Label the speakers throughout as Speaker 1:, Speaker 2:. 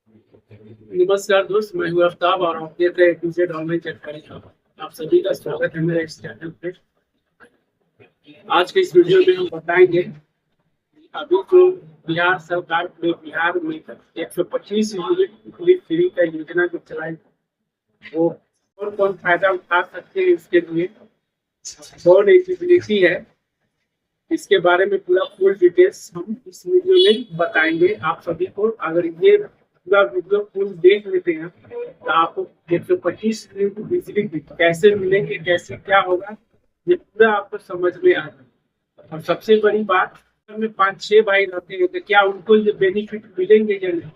Speaker 1: नमस्कार दोस्त, मैं हूँ आफ्ताब और आप देख रहे हैं टूजेड ऑनलाइन जानकारी हब। आप सभी का स्वागत है मेरे इस चैनल पे। आज के इस वीडियो में हम बताएंगे कि अभी जो बिहार सरकार ने बिहार में 125 यूनिट बिजली फ्री का योजना जो चलाई, वो कौन कौन फायदा उठा सकते हैं, इसके लिए कौन एलिजिबिलिटी है, इसके बारे में पूरा फुल डिटेल्स हम इस वीडियो में बताएंगे आप सभी को। अगर ये पूरा वीडियो फुल देख लेते हैं तो आपको 125 यूनिट बिजली कैसे मिलेंगे, कैसे क्या होगा, ये पूरा आपको समझ में आ जाएगा। और सबसे बड़ी बात, में 5-6 भाई रहते हैं तो क्या उनको ये बेनिफिट मिलेंगे या नहीं,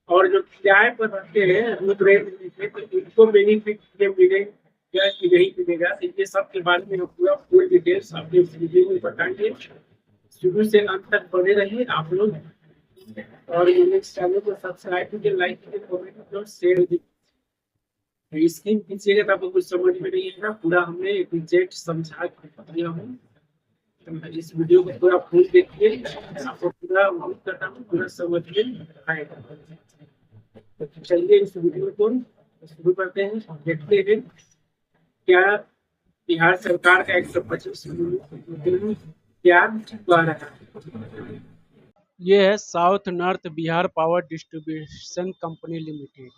Speaker 1: और जो किराए पर रहते हैं रूम रेंट में, तो उनको बेनिफिट ये मिलेगा कि नहीं मिलेगा, तो ये सब के बारे में हम पूरा फुल डिटेल्स आपके इस वीडियो में बताएंगे। शुरू से अंत तक बने रहिए आप लोग, और मेरे चैनल को सब्सक्राइब कीजिए, लाइक कीजिए, कमेंट कीजिए और शेयर कीजिए। स्क्रीन खींचिएगा तो आपको कुछ समझ में नहीं आएगा, पूरा हमने एग्जैक्ट समझा के दिया हूँ। तो इस वीडियो को पूरा फुल देखिए, आपको पूरा उम्मीद करता हूँ पूरा समझ में आएगा। तो चलिए इस वीडियो को शुरू करते हैं, देखते हैं क्या बिहार सरकार का 125 क्या हुआ रहा है। ये है south north Bihar power distribution company limited.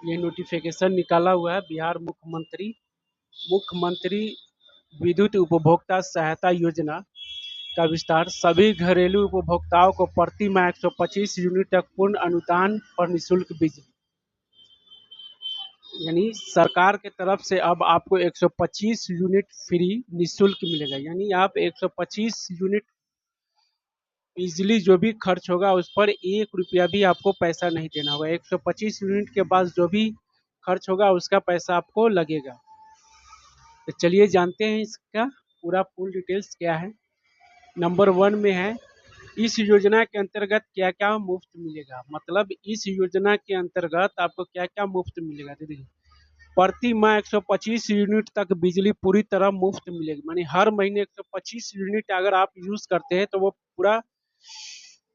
Speaker 1: ये नोटिफिकेशन निकाला हुआ है बिहार मुख्यमंत्री विद्युत उपभोक्ता सहायता योजना का विस्तार। सभी घरेलू उपभोक्ताओं को प्रति माह 125 यूनिट तक पूर्ण अनुदान पर निःशुल्क बिजली, यानी सरकार के तरफ से अब आपको 125 यूनिट फ्री निःशुल्क मिलेगा। यानी आप 125 यूनिट बिजली जो भी खर्च होगा उस पर 1 रुपया भी आपको पैसा नहीं देना होगा। 125 यूनिट के बाद जो भी खर्च होगा उसका पैसा आपको लगेगा। तो चलिए जानते हैं इसका पूरा फुल डिटेल्स क्या है। नंबर 1 में है, इस योजना के अंतर्गत क्या क्या मुफ्त मिलेगा। मतलब इस योजना के अंतर्गत आपको क्या क्या मुफ्त मिलेगा। देखिए, प्रति माह 125 यूनिट तक बिजली पूरी तरह मुफ्त मिलेगी। मानी हर महीने 125 यूनिट अगर आप यूज करते हैं तो वो पूरा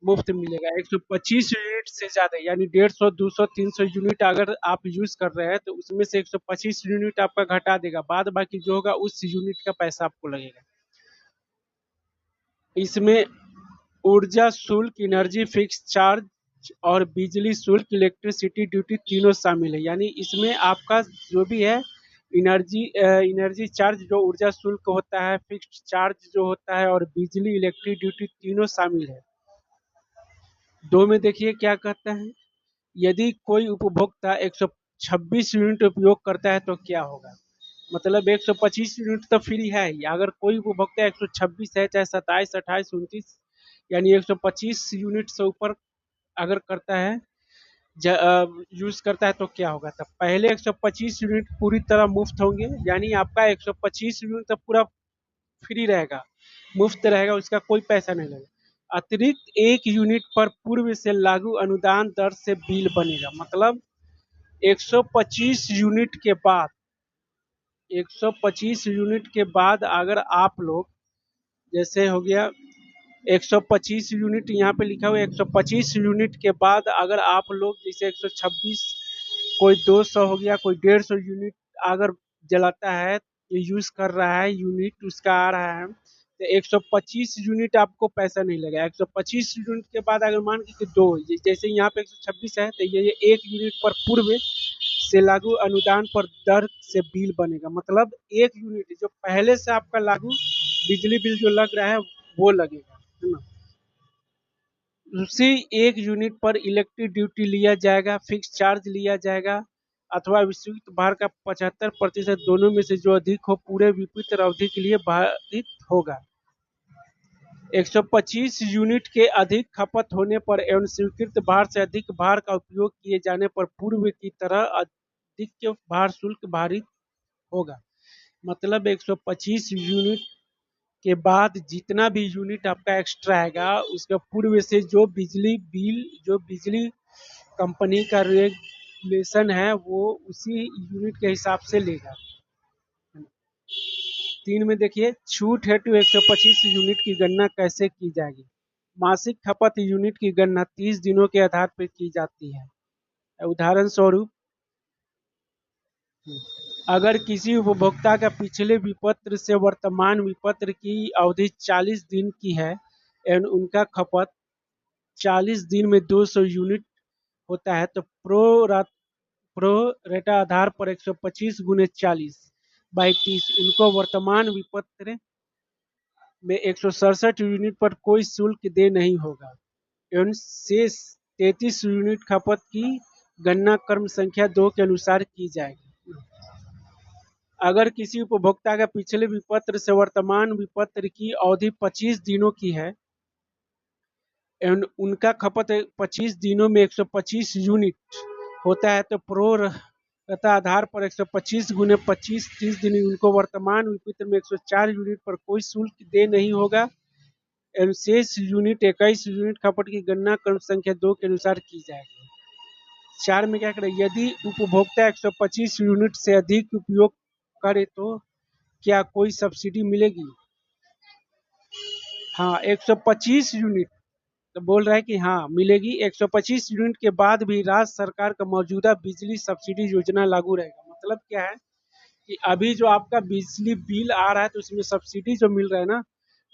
Speaker 1: मुफ्त मिलेगा। 125 यूनिट से ज्यादा यानी 150, 200, 300 यूनिट अगर आप यूज कर रहे हैं तो उसमें से 125 यूनिट आपका घटा देगा, बाद बाकी जो होगा उस यूनिट का पैसा आपको लगेगा। इसमें ऊर्जा शुल्क, एनर्जी फिक्स चार्ज और बिजली शुल्क, इलेक्ट्रिसिटी ड्यूटी तीनों शामिल है। यानी इसमें आपका जो भी है एनर्जी चार्ज जो ऊर्जा शुल्क होता है, फिक्स चार्ज जो होता है, और बिजली इलेक्ट्रिक ड्यूटी तीनों शामिल है। 2 में देखिए क्या कहता है, यदि कोई उपभोक्ता 126 यूनिट उपयोग करता है तो क्या होगा। मतलब 125 यूनिट तो फ्री है ही, अगर कोई उपभोक्ता 126 है, चाहे 27, 28, 29, यानी 125 यूनिट से ऊपर अगर करता है, यूज करता है तो क्या होगा। तब पहले 125 यूनिट पूरी तरह मुफ्त होंगे, यानी आपका 125 यूनिट तक पूरा फ्री रहेगा, मुफ्त रहेगा, उसका कोई पैसा नहीं लगेगा। अतिरिक्त 1 यूनिट पर पूर्व से लागू अनुदान दर से बिल बनेगा। मतलब 125 यूनिट के बाद 125 यूनिट के बाद अगर आप लोग, जैसे हो गया 125 यूनिट यहाँ पे लिखा हुआ है, 125 यूनिट के बाद अगर आप लोग जैसे 126, कोई 200 हो गया, कोई 150 यूनिट अगर जलाता है, यूज कर रहा है, यूनिट उसका आ रहा है, तो 125 यूनिट आपको पैसा नहीं लगेगा। 125 यूनिट के बाद अगर मान के दो, जैसे यहाँ पे 126 है तो ये 1 यूनिट पर पूर्व से लागू अनुदान पर दर से बिल बनेगा। मतलब 1 यूनिट जो पहले से आपका लागू बिजली बिल जो लग रहा है वो लगेगा, है ना। उसी 1 यूनिट पर इलेक्ट्रिक ड्यूटी लिया जाएगा, फिक्स चार्ज लिया जाएगा, अथवा विद्युत भार का 75% दोनों में से जो अधिक हो पूरे विपरीत अवधि के लिए बाधित होगा। 125 यूनिट के अधिक खपत होने पर एवं स्वीकृत भार से अधिक भार का उपयोग किए जाने पर पूर्व की तरह अधिक भार शुल्क भारित होगा। मतलब 125 यूनिट के बाद जितना भी यूनिट आपका एक्स्ट्रा आएगा उसका पूर्व से जो बिजली बिल, जो बिजली कंपनी का रेगुलेशन है वो उसी यूनिट के हिसाब से लेगा। 3 में देखिए, छूट हेतु 125 यूनिट की गणना कैसे की जाएगी।
Speaker 2: मासिक खपत यूनिट की गणना 30 दिनों के आधार पर की जाती है। उदाहरण स्वरूप, अगर किसी उपभोक्ता का पिछले विपत्र से वर्तमान विपत्र की अवधि 40 दिन की है एवं उनका खपत 40 दिन में 200 यूनिट होता है, तो प्रो रेटा आधार पर 125 गुने 40/30 उनको वर्तमान विपत्र में 167 यूनिट पर कोई शुल्क दे नहीं होगा एवं शेष 33 यूनिट खपत की गणना क्रम संख्या 2 के अनुसार की जाएगी। अगर किसी उपभोक्ता का पिछले विपत्र से वर्तमान विपत्र की अवधि 25 दिनों की है एवं उनका खपत 25 दिनों में 125 यूनिट होता है, तो प्रो रता आधार पर 125 गुने 25 30 दिन उनको वर्तमान विपत्र में 104 यूनिट पर कोई शुल्क दे नहीं होगा एवं शेष यूनिट 21 यूनिट खपत की गणना क्रम संख्या 2 के अनुसार की जाएगी। 4 में क्या करें, यदि उपभोक्ता 125 यूनिट से अधिक उपयोग करे तो क्या कोई सब्सिडी मिलेगी? हाँ, 125 यूनिट तो बोल रहा है कि हाँ मिलेगी। 125 यूनिट के बाद भी राज्य सरकार का मौजूदा बिजली सब्सिडी योजना लागू रहेगा। मतलब क्या है कि अभी जो आपका बिजली बिल आ रहा है तो उसमें सब्सिडी जो मिल रहा है ना,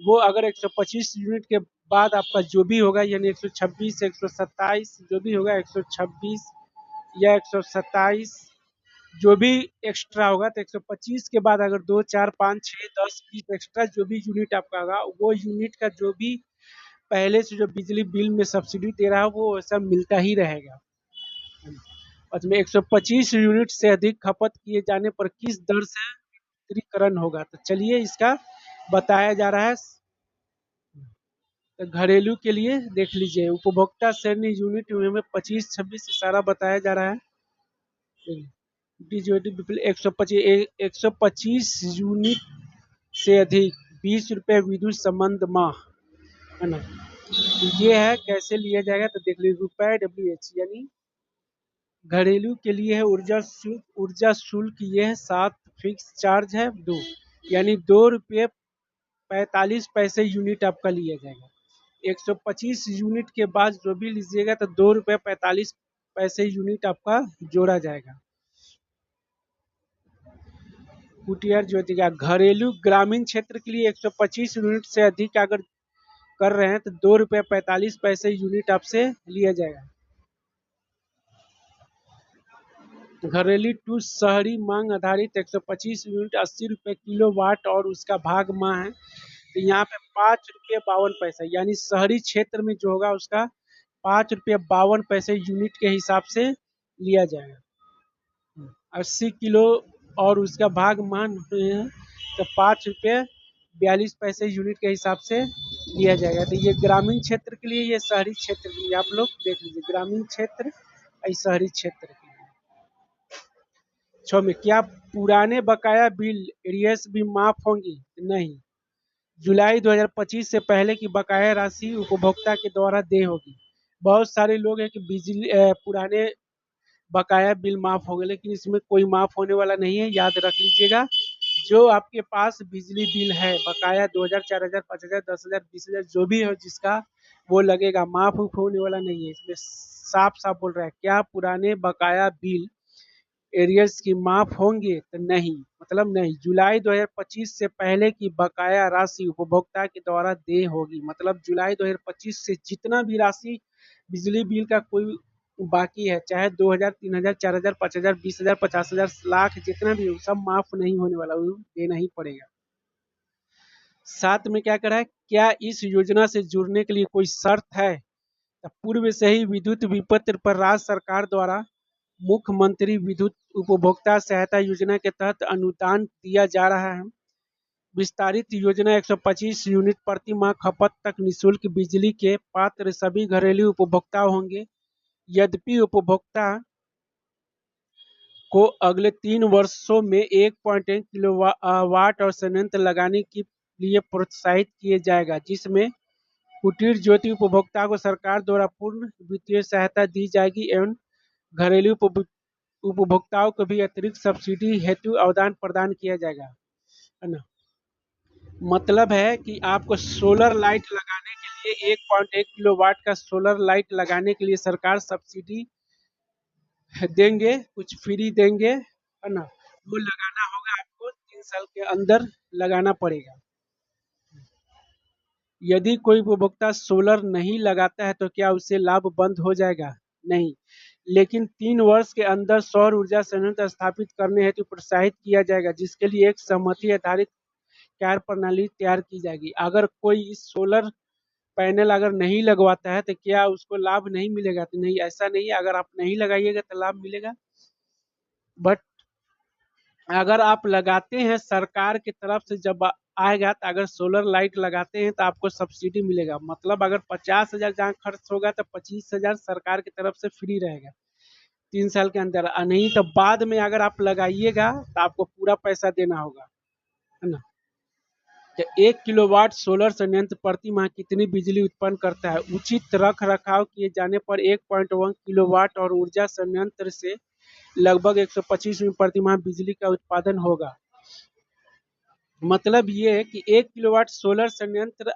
Speaker 2: वो अगर 125 यूनिट के बाद आपका जो भी होगा, यानी 126 127 जो भी होगा, 126 या 127 जो भी एक्स्ट्रा होगा, तो 125 के बाद अगर 2 4 5 6 10 20 एक्स्ट्रा जो भी यूनिट आपका होगा, वो यूनिट का जो भी पहले से जो बिजली बिल में सब्सिडी दे रहा है वो वैसा मिलता ही रहेगा। उसमें 125 यूनिट से अधिक खपत किए जाने पर किस दर से वितरीकरण होगा? तो चलिए इसका बताया जा रहा है। तो घरेलू के लिए देख लीजिए, उपभोक्ता श्रेणी यूनिट में 25 26 सारा बताया जा रहा है। 125 यूनिट से अधिक 20 रुपये विद्युत संबंध माह, है ना। ये है कैसे लिया जाएगा, तो देख लीजिए रुपए WH, यानी घरेलू के लिए है ऊर्जा शुल्क ये है 7, फिक्स चार्ज है 2, यानी 2 रुपये 45 पैसे यूनिट आपका लिया जाएगा। 125 यूनिट के बाद जो भी लीजिएगा तो 2 रुपये 45 पैसे यूनिट आपका जोड़ा जाएगा। कुटिया ज्योति का घरेलू ग्रामीण क्षेत्र के लिए 125 यूनिट से अधिक अगर कर रहे हैं तो 2 रुपये 45 पैसे यूनिट आपसे लिया जाएगा। घरेलू टू शहरी मांग आधारित 125 यूनिट 80 रुपये किलो वाट और उसका भाग माह है, तो यहाँ पे 5 रुपये 52 पैसा, यानी शहरी क्षेत्र में जो होगा उसका 5 रुपये 52 पैसे यूनिट के हिसाब से लिया जाएगा। 80 किलो और उसका भाग मान तो 5 रुपये 42 पैसे यूनिट के हिसाब से लिया जाएगा। तो ये ग्रामीण क्षेत्र के लिए, ये शहरी क्षेत्र के लिए आप लोग देख लीजिए, ग्रामीण क्षेत्र और शहरी क्षेत्र के लिए। 6 में क्या पुराने बकाया बिल एरियर्स भी माफ होंगी? नहीं, जुलाई 2025 से पहले की बकाया राशि उपभोक्ता के द्वारा देय होगी। बहुत सारे लोग हैं कि बिजली पुराने बकाया बिल माफ हो गए, लेकिन इसमें कोई माफ होने वाला नहीं है, याद रख लीजिएगा। जो आपके पास बिजली बिल है बकाया 2000 4000 5000 10000 20000 जो भी हो जिसका, वो लगेगा, माफ होने वाला नहीं है। इसमें साफ साफ बोल रहा है क्या पुराने बकाया बिल एरियर्स की माफ होंगे? तो नहीं, मतलब नहीं। जुलाई 2025 से पहले की बकाया राशि उपभोक्ता के द्वारा देय होगी। मतलब जुलाई 2025 से जितना भी राशि बिजली बिल का कोई बाकी है, चाहे 2000 3000 4000 5000 20000 50000 लाख जितना भी हो, सब माफ नहीं होने वाला, वो देना ही पड़ेगा। 7 में क्या करा है, क्या इस योजना से जुड़ने के लिए कोई शर्त है? तो पूर्व से ही विद्युत विपत्र पर राज्य सरकार द्वारा मुख्यमंत्री विद्युत उपभोक्ता सहायता योजना के तहत अनुदान दिया जा रहा है। विस्तारित योजना 125 यूनिट प्रति माह खपत तक निःशुल्क बिजली के पात्र सभी घरेलू उपभोक्ता होंगे। यद्यपि उपभोक्ता को अगले 3 वर्षों में 1.1 किलोवाट और संयंत्र लगाने के लिए प्रोत्साहित किया जाएगा, जिसमें कुटीर ज्योति उपभोक्ता को सरकार द्वारा पूर्ण वित्तीय सहायता दी जाएगी एवं घरेलू उपभोक्ताओं को भी अतिरिक्त सब्सिडी हेतु अवदान प्रदान किया जाएगा, है ना। मतलब है कि आपको सोलर लाइट लगाने के ये 1.1 किलोवाट का सोलर लाइट लगाने के लिए सरकार सब्सिडी देंगे, कुछ फ्री देंगे, है ना? वो लगाना होगा आपको, 3 साल के अंदर लगाना पड़ेगा। यदि कोई उपभोक्ता सोलर नहीं लगाता है तो क्या उससे लाभ बंद हो जाएगा? नहीं, लेकिन 3 वर्ष के अंदर सौर ऊर्जा संयंत्र स्थापित करने हेतु प्रोत्साहित किया जाएगा, जिसके लिए एक सहमति आधारित कार्य प्रणाली तैयार की जाएगी। अगर कोई इस सोलर पैनल अगर नहीं लगवाता है तो क्या उसको लाभ नहीं मिलेगा? तो नहीं, ऐसा नहीं है, अगर आप नहीं लगाइएगा तो लाभ मिलेगा। बट अगर आप लगाते हैं सरकार की तरफ से जब आएगा, तो अगर सोलर लाइट लगाते हैं तो आपको सब्सिडी मिलेगा। मतलब अगर 50,000 जहाँ खर्च होगा तो 25,000 सरकार की तरफ से फ्री रहेगा 3 साल के अंदर। नहीं तो बाद में अगर आप लगाइएगा तो आपको पूरा पैसा देना होगा, है ना? तो 1 किलोवाट सोलर संयंत्र प्रति माह कितनी बिजली उत्पन्न करता है? उचित रख रखाव किए जाने पर 1.1 किलोवाट और ऊर्जा संयंत्र से लगभग 125 यूनिट प्रति माह बिजली का उत्पादन होगा। मतलब ये है कि 1 किलोवाट सोलर संयंत्र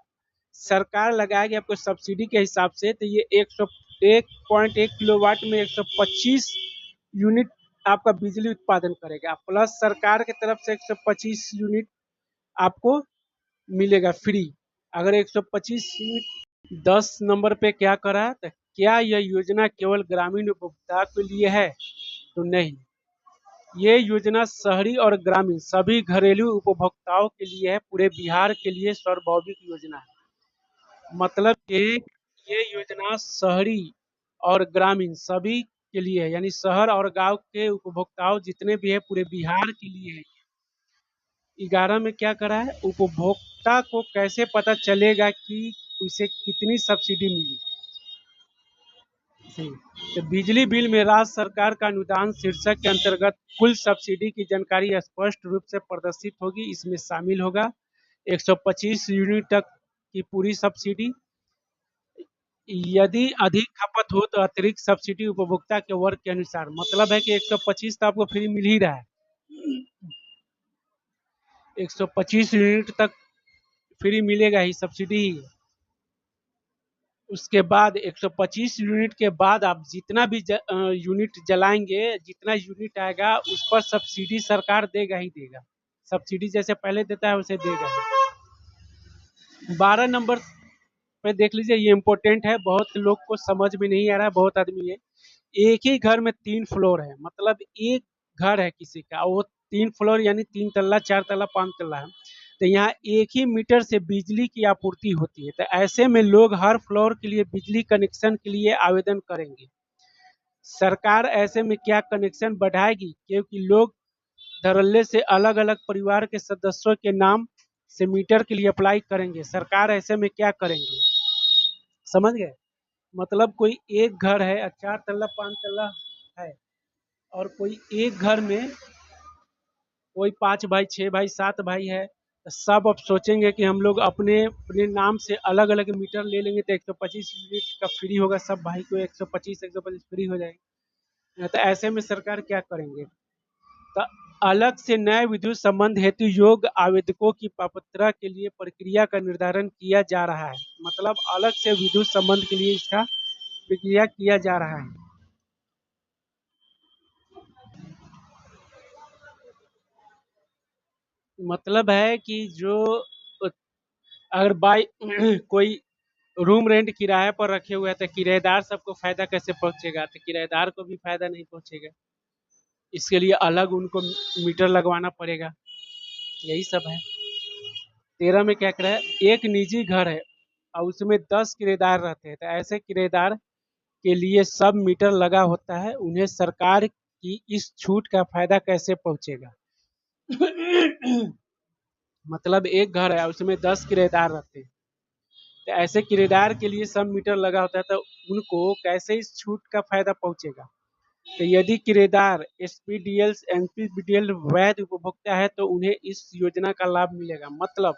Speaker 2: सरकार लगाएगी आपको सब्सिडी के हिसाब से, तो ये 1.1 किलोवाट में 125 यूनिट आपका बिजली उत्पादन करेगा, प्लस सरकार की तरफ से 125 यूनिट आपको मिलेगा फ्री। अगर 125 यूनिट 10 नंबर पे क्या करा, तो क्या यह योजना केवल ग्रामीण उपभोक्ता के लिए है? तो नहीं, ये योजना शहरी और ग्रामीण सभी घरेलू उपभोक्ताओं के लिए है, पूरे बिहार के लिए सार्वभौमिक योजना है। मतलब ये योजना शहरी और ग्रामीण सभी के लिए है, यानी शहर और गांव के उपभोक्ताओं जितने भी है पूरे बिहार के लिए है। 11 में क्या करा है, उपभोक्ता को कैसे पता चलेगा कि उसे कितनी सब्सिडी मिली? सही। तो बिजली बिल में राज्य सरकार का अनुदान शीर्षक के अंतर्गत कुल सब्सिडी की जानकारी स्पष्ट रूप से प्रदर्शित होगी। इसमें शामिल होगा 125 यूनिट तक की पूरी सब्सिडी। यदि अधिक खपत हो तो अतिरिक्त सब्सिडी उपभोक्ता के वर्ग के अनुसार। मतलब है कि 125 तो आपको फ्री मिल ही रहा है, 125 यूनिट तक फ्री मिलेगा ही, सब्सिडी ही। उसके बाद 125 यूनिट के बाद आप जितना भी यूनिट जलाएंगे, जितना यूनिट आएगा उस पर सब्सिडी सरकार देगा ही देगा। सब्सिडी जैसे पहले देता है वैसे देगा ही। 12 नंबर पे देख लीजिए, ये इम्पोर्टेंट है, बहुत लोग को समझ में नहीं आ रहा है, बहुत आदमी है। एक ही घर में 3 फ्लोर है, मतलब एक घर है किसी का, वो 3 फ्लोर यानी 3 तल्ला 4 तल्ला 5 तल्ला है, तो यहाँ एक ही मीटर से बिजली की आपूर्ति होती है। तो ऐसे में लोग हर फ्लोर के लिए बिजली कनेक्शन के लिए आवेदन करेंगे। सरकार ऐसे में क्या कनेक्शन बढ़ाएगी, क्योंकि लोग धड़ल्ले से अलग अलग परिवार के सदस्यों के नाम से मीटर के लिए अप्लाई करेंगे। सरकार ऐसे में क्या करेंगे, समझ गए? मतलब कोई एक घर है, 4 तल्ला 5 तल्ला है, और कोई एक घर में कोई 5 भाई 6 भाई 7 भाई है, तो सब अब सोचेंगे कि हम लोग अपने अपने नाम से अलग अलग मीटर ले लेंगे तो 125 यूनिट का फ्री होगा, सब भाई को 125 फ्री हो जाएगा। तो ऐसे में सरकार क्या करेंगे, तो अलग से नए विद्युत संबंध हेतु योग्य आवेदकों की पात्रता के लिए प्रक्रिया का निर्धारण किया जा रहा है। मतलब अलग से विद्युत संबंध के लिए इसका प्रक्रिया किया जा रहा है। मतलब है कि जो अगर बाई कोई रूम रेंट किराए पर रखे हुए हैं तो किराएदार सबको फायदा कैसे पहुंचेगा? तो किराएदार को भी फायदा नहीं पहुंचेगा, इसके लिए अलग उनको मीटर लगवाना पड़ेगा। यही सब है। 13 में क्या कह रहा है, एक निजी घर है और उसमें 10 किराएदार रहते हैं, तो ऐसे किराएदार के लिए सब मीटर लगा होता है, उन्हें सरकार की इस छूट का फायदा कैसे पहुंचेगा? मतलब एक घर है उसमें 10 किराएदार रहते हैं, तो ऐसे किराएदार के लिए सब मीटर लगा होता है, तो उनको कैसे इस छूट का फायदा पहुंचेगा? तो यदि किराएदार एसपीडीएल एनपीडीएल वैध उपभोक्ता है तो उन्हें इस योजना का लाभ मिलेगा। मतलब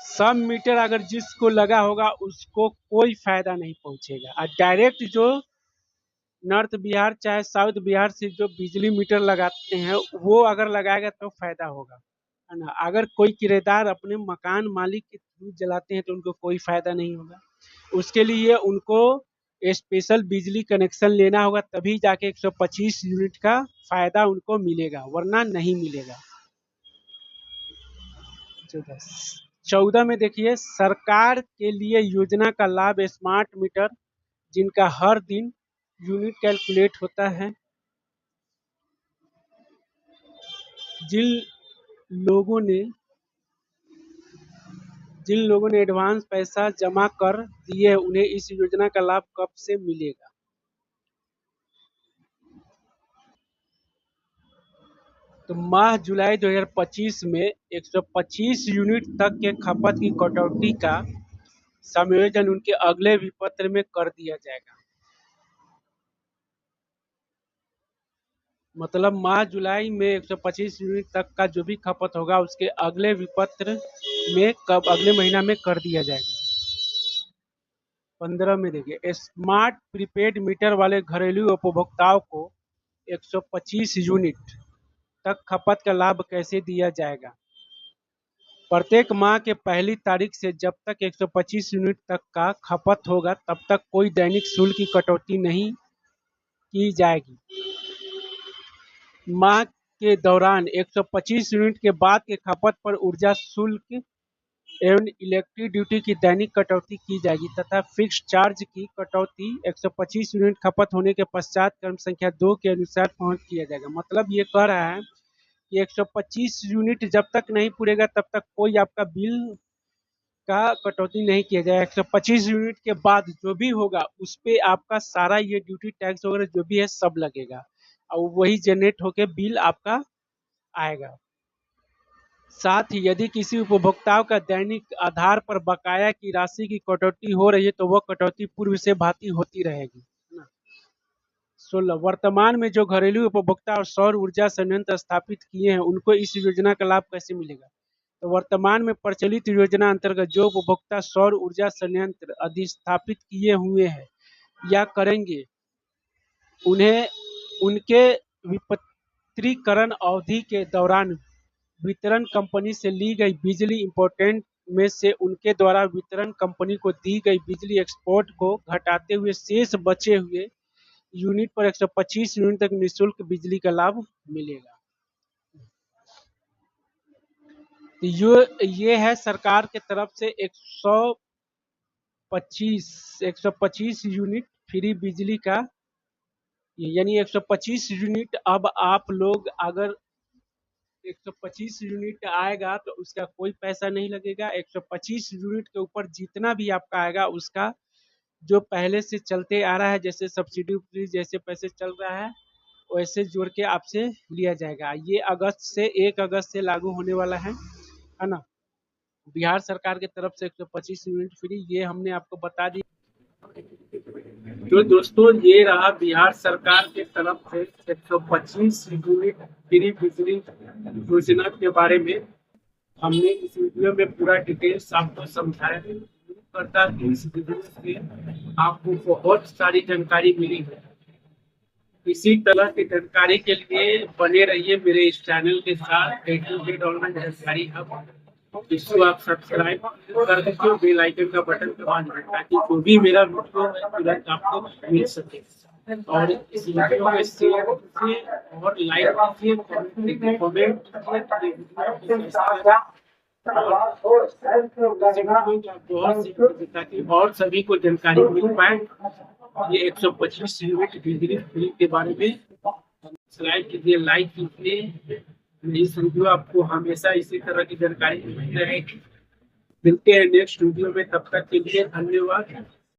Speaker 2: सब मीटर अगर जिसको लगा होगा उसको कोई फायदा नहीं पहुंचेगा, और डायरेक्ट जो नॉर्थ बिहार चाहे साउथ बिहार से जो बिजली मीटर लगाते हैं वो अगर लगाएगा तो फायदा होगा, है ना? अगर कोई किराएदार अपने मकान मालिक दूध जलाते हैं तो उनको कोई फायदा नहीं होगा। उसके लिए उनको स्पेशल बिजली कनेक्शन लेना होगा, तभी जाके 125 यूनिट का फायदा उनको मिलेगा, वरना नहीं मिलेगा। 14 में देखिए, सरकार के लिए योजना का लाभ स्मार्ट मीटर जिनका हर दिन यूनिट कैलकुलेट होता है। जिन लोगों ने एडवांस पैसा जमा कर दिए उन्हें इस योजना का लाभ कब से मिलेगा? तो माह जुलाई 2025 में 125 यूनिट तक के खपत की कटौती का समायोजन उनके अगले विपत्र में कर दिया जाएगा। मतलब माह जुलाई में 125 यूनिट तक का जो भी खपत होगा उसके अगले विपत्र में अगले महीना में कर दिया जाएगा। 15 में देखिए, स्मार्ट प्रीपेड मीटर वाले घरेलू उपभोक्ताओं को 125 यूनिट तक खपत का लाभ कैसे दिया जाएगा? प्रत्येक माह के पहली तारीख से जब तक 125 यूनिट तक का खपत होगा तब तक कोई दैनिक शुल्क की कटौती नहीं की जाएगी। माह के दौरान 125 यूनिट के बाद के खपत पर ऊर्जा शुल्क एवं इलेक्ट्रिक ड्यूटी की दैनिक कटौती की जाएगी तथा फिक्स चार्ज की कटौती 125 यूनिट खपत होने के पश्चात क्रम संख्या 2 के अनुसार पहुंच किया जाएगा। मतलब ये कह रहा है कि 125 यूनिट जब तक नहीं पूरेगा तब तक कोई आपका बिल का कटौती नहीं किया जाएगा। 125 यूनिट के बाद जो भी होगा उस पे आपका सारा ये ड्यूटी टैक्स वगैरह जो भी है सब लगेगा और वही जनरेट होके बिल आपका आएगा। साथ ही यदि किसी उपभोक्ताओं का दैनिक आधार पर बकाया की राशि की कटौती हो रही है तो वह कटौती पूर्व से भांति होती रहेगी। 16 वर्तमान में जो घरेलू उपभोक्ता और सौर ऊर्जा संयंत्र स्थापित किए हैं उनको इस योजना का लाभ कैसे मिलेगा? तो वर्तमान में प्रचलित योजना अंतर्गत जो उपभोक्ता सौर ऊर्जा संयंत्र अधिस्थापित किए हुए हैं या करेंगे उन्हें उनके विपत्रीकरण अवधि के दौरान वितरण कंपनी से ली गई बिजली इंपोर्टेंट में से उनके द्वारा वितरण कंपनी को दी गई बिजली एक्सपोर्ट को घटाते हुए शेष बचे हुए यूनिट पर 125 यूनिट तक निःशुल्क बिजली का लाभ मिलेगा। ये है सरकार के तरफ से 125 यूनिट फ्री बिजली का, यानी 125 यूनिट। अब आप लोग अगर 125 यूनिट आएगा तो उसका कोई पैसा नहीं लगेगा। 125 यूनिट के ऊपर जितना भी आपका आएगा उसका जो पहले से चलते आ रहा है, जैसे सब्सिडी जैसे पैसे चल रहा है वैसे जोड़ के आपसे लिया जाएगा। ये 1 अगस्त से लागू होने वाला है ना। बिहार सरकार की तरफ से 125 यूनिट फ्री, ये हमने आपको बता दी।
Speaker 1: तो दोस्तों ये रहा बिहार सरकार के तरफ से 125 यूनिट फ्री बिजली योजना के बारे में हमने इस वीडियो में पूरा डिटेल्स आपको समझाया है। करता है इस वीडियो से आपको बहुत सारी जानकारी मिली है। इसी तरह की जानकारी के लिए बने रहिए मेरे इस चैनल के साथ ऑनलाइन जानकारी हब। इसको आप सब्सक्राइब कर दीजिए, बेल आइकन का बटन दबा दीजिए ताकि जो भी मेरा वीडियो है तुरंत आपको मिल सके। और इस वीडियो को शेयर कीजिए और लाइक कीजिए, कमेंट कीजिए ताकि और सभी को जानकारी मिल पाए। ये 125 यूनिट बिजली फ्री के बारे में सब्सक्राइब कीजिए, लाइक कीजिए। इस वीडियो आपको हमेशा इसी तरह की जानकारी मिलती रहेगी। मिलते हैं नेक्स्ट वीडियो में, तब तक के लिए धन्यवाद।